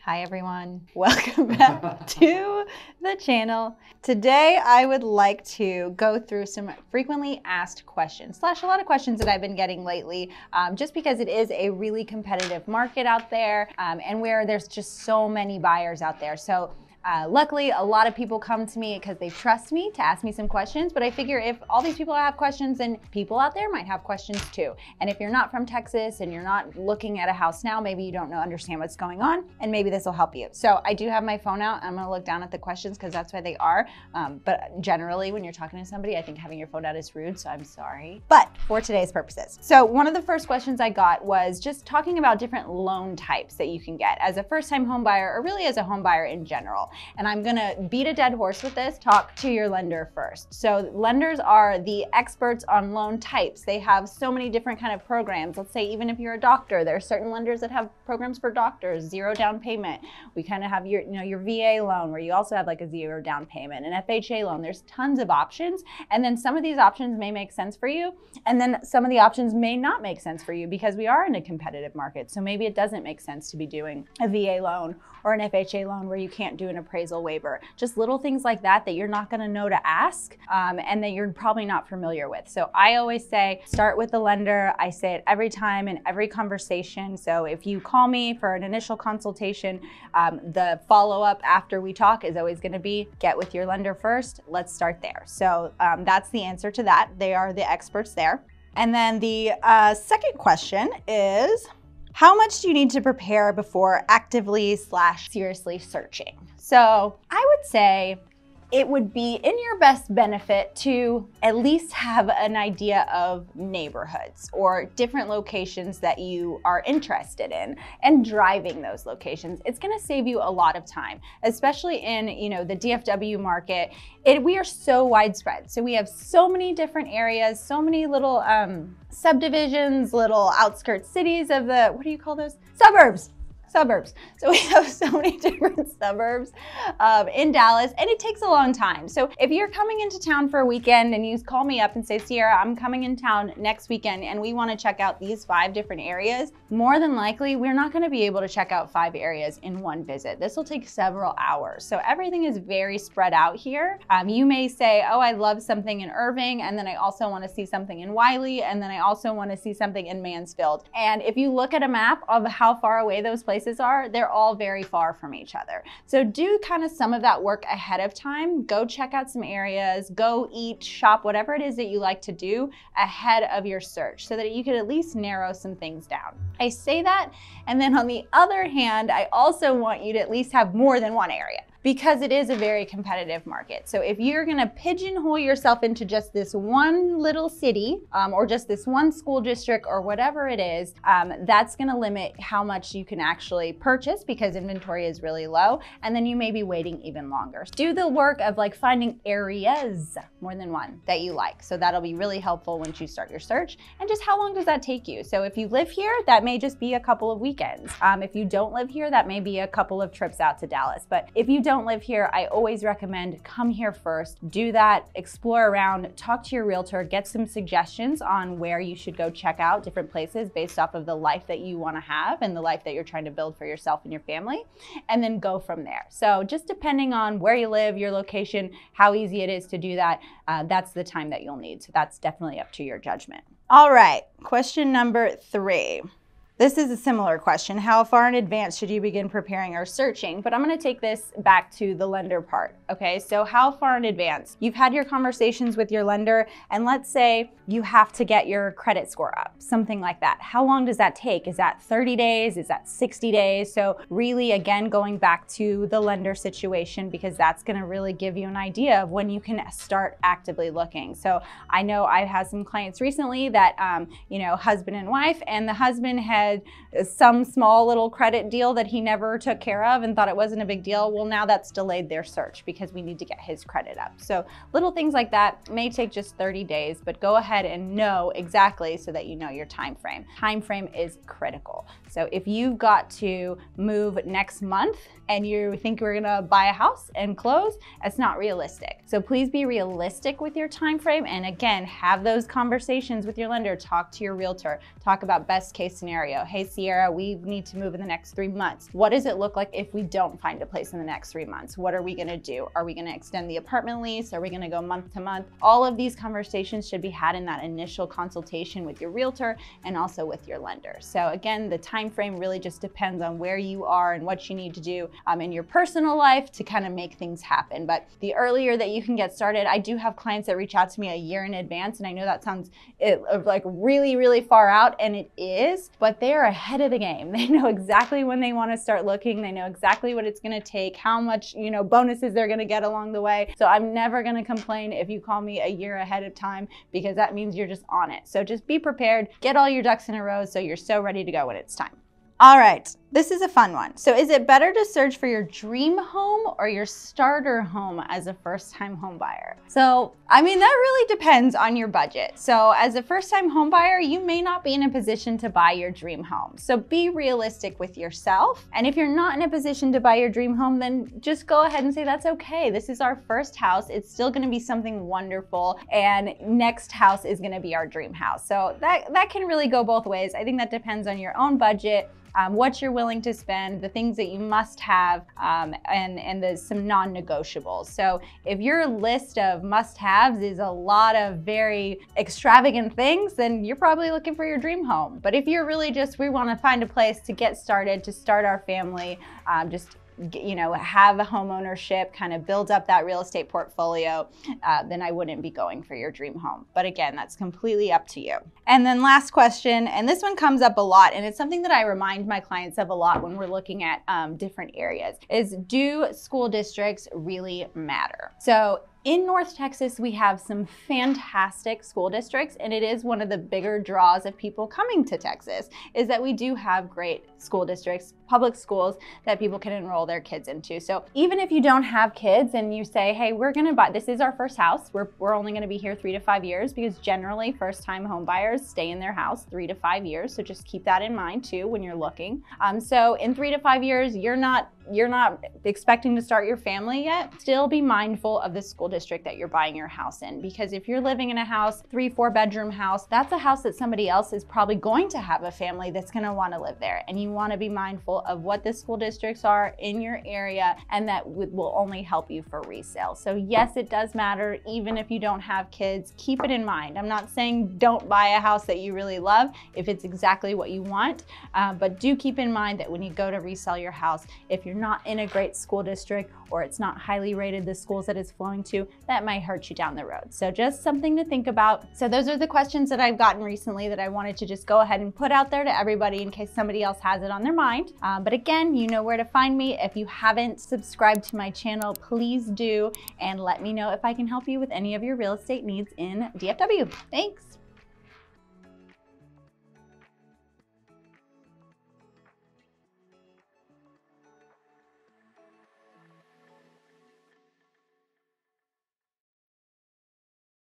Hi everyone, welcome back to the channel. Today I would like to go through some frequently asked questions, / a lot of questions that I've been getting lately, just because it is a really competitive market out there and where there's just so many buyers out there. So luckily, a lot of people come to me because they trust me to ask me some questions, but I figure if all these people have questions, then people out there might have questions too. And if you're not from Texas and you're not looking at a house now, maybe you don't understand what's going on, and maybe this will help you. So I do have my phone out. I'm gonna look down at the questions because that's why they are. But generally, when you're talking to somebody, I think having your phone out is rude, so I'm sorry. But for today's purposes. So one of the first questions I got was just talking about different loan types that you can get as a first-time home buyer, or really as a home buyer in general. And I'm gonna beat a dead horse with this. Talk to your lender first. So lenders are the experts on loan types. They have so many different kind of programs. Let's say even if you're a doctor, there are certain lenders that have programs for doctors, 0 down payment. We kind of have your, your VA loan where you also have like a 0 down payment, an FHA loan. There's tons of options. And then some of these options may make sense for you. And then some of the options may not make sense for you because we are in a competitive market. So maybe it doesn't make sense to be doing a VA loan or an FHA loan where you can't do an appraisal waiver. Just little things like that that you're not gonna know to ask and that you're probably not familiar with. So I always say, start with the lender. I say it every time in every conversation. So if you call me for an initial consultation, the follow-up after we talk is always gonna be, get with your lender first. Let's start there. So that's the answer to that. They are the experts there. And then the second question is, how much do you need to prepare before actively / seriously searching? So I would say it would be in your best benefit to at least have an idea of neighborhoods or different locations that you are interested in and driving those locations. It's gonna save you a lot of time, especially in the DFW market. We are so widespread. So we have so many different areas, so many little subdivisions, little outskirts cities of the, what do you call those? Suburbs. So we have so many different suburbs in Dallas, and it takes a long time. So if you're coming into town for a weekend and you call me up and say, Sierra, I'm coming in town next weekend and we want to check out these 5 different areas, more than likely, we're not going to be able to check out 5 areas in one visit. This will take several hours. So everything is very spread out here. You may say, oh, I love something in Irving, and then I also want to see something in Wiley, and then I also want to see something in Mansfield. And if you look at a map of how far away those places are, they're all very far from each other. So do kind of some of that work ahead of time. Go check out some areas, go eat, shop, whatever it is that you like to do ahead of your search so that you could at least narrow some things down. I say that, and then on the other hand, I also want you to at least have more than one area, because it is a very competitive market. So if you're gonna pigeonhole yourself into just this one little city or just this one school district or whatever it is, that's gonna limit how much you can actually purchase because inventory is really low, and then you may be waiting even longer. Do the work of like finding areas, more than one, that you like. So that'll be really helpful once you start your search. And just how long does that take you? So if you live here, that may just be a couple of weekends. If you don't live here, that may be a couple of trips out to Dallas. But if you don't live here, I always recommend come here first, do that, explore around, talk to your realtor, get some suggestions on where you should go check out different places based off of the life that you want to have and the life that you're trying to build for yourself and your family, and then go from there. So just depending on where you live, your location, how easy it is to do that, that's the time that you'll need. So that's definitely up to your judgment. All right, question number 3. This is a similar question. How far in advance should you begin preparing or searching? But I'm gonna take this back to the lender part, okay? So how far in advance? You've had your conversations with your lender, and let's say you have to get your credit score up, something like that. How long does that take? Is that 30 days? Is that 60 days? So really, again, going back to the lender situation, because that's gonna really give you an idea of when you can start actively looking. So I know I've had some clients recently that, husband and wife, and the husband had some small little credit deal that he never took care of and thought it wasn't a big deal. Well, now that's delayed their search because we need to get his credit up. So little things like that may take just 30 days, but go ahead and know exactly so that you know your time frame. Time frame is critical. So if you've got to move next month and you think we're gonna buy a house and close, it's not realistic. So please be realistic with your time frame, and again, have those conversations with your lender. Talk to your realtor, talk about best case scenario. Hey, Sierra, Sierra, we need to move in the next 3 months. What does it look like if we don't find a place in the next 3 months? What are we gonna do? Are we gonna extend the apartment lease? Are we gonna go month to month? All of these conversations should be had in that initial consultation with your realtor and also with your lender. So again, the time frame really just depends on where you are and what you need to do in your personal life to kind of make things happen. But the earlier that you can get started, I do have clients that reach out to me a year in advance, and I know that sounds like really, really far out, and it is, but they are ahead of the game. They know exactly when they want to start looking. They know exactly what it's going to take, how much, bonuses they're going to get along the way. So I'm never going to complain if you call me a year ahead of time, because that means you're just on it. So just be prepared, get all your ducks in a row so you're so ready to go when it's time. All right, this is a fun one. So is it better to search for your dream home or your starter home as a first-time home buyer? So, that really depends on your budget. So as a first-time home buyer, you may not be in a position to buy your dream home. So be realistic with yourself. And if you're not in a position to buy your dream home, then just go ahead and say, that's okay. This is our first house. It's still gonna be something wonderful. And next house is gonna be our dream house. So that can really go both ways. I think that depends on your own budget, what you're willing to spend, the things that you must have, and there's some non-negotiables. So if your list of must-haves is a lot of very extravagant things, then you're probably looking for your dream home. But if you're really just, we want to find a place to get started, to start our family, have a home ownership, kind of build up that real estate portfolio, then I wouldn't be going for your dream home. But again, that's completely up to you. And then last question, and this one comes up a lot, and it's something that I remind my clients of a lot when we're looking at different areas, is do school districts really matter? So in North Texas, we have some fantastic school districts, and it is one of the bigger draws of people coming to Texas, is that we do have great school districts, public schools that people can enroll their kids into. So even if you don't have kids and you say, hey, we're gonna buy, this is our first house, we're only gonna be here 3 to 5 years, because generally first-time home buyers stay in their house 3 to 5 years. So just keep that in mind too when you're looking. So in 3 to 5 years, you're not expecting to start your family yet. Still be mindful of the school district that you're buying your house in, because if you're living in a house, 3-4 bedroom house, that's a house that somebody else is probably going to have a family that's going to want to live there, and you want to be mindful of what the school districts are in your area, and that will only help you for resale. So yes, it does matter. Even if you don't have kids, keep it in mind. I'm not saying don't buy a house that you really love if it's exactly what you want, but do keep in mind that when you go to resell your house, if you're not in a great school district or it's not highly rated, the schools that it's flowing to, that might hurt you down the road. So just something to think about. So those are the questions that I've gotten recently that I wanted to just go ahead and put out there to everybody in case somebody else has it on their mind. But again, you know where to find me. If you haven't subscribed to my channel, please do, and let me know if I can help you with any of your real estate needs in DFW. Thanks.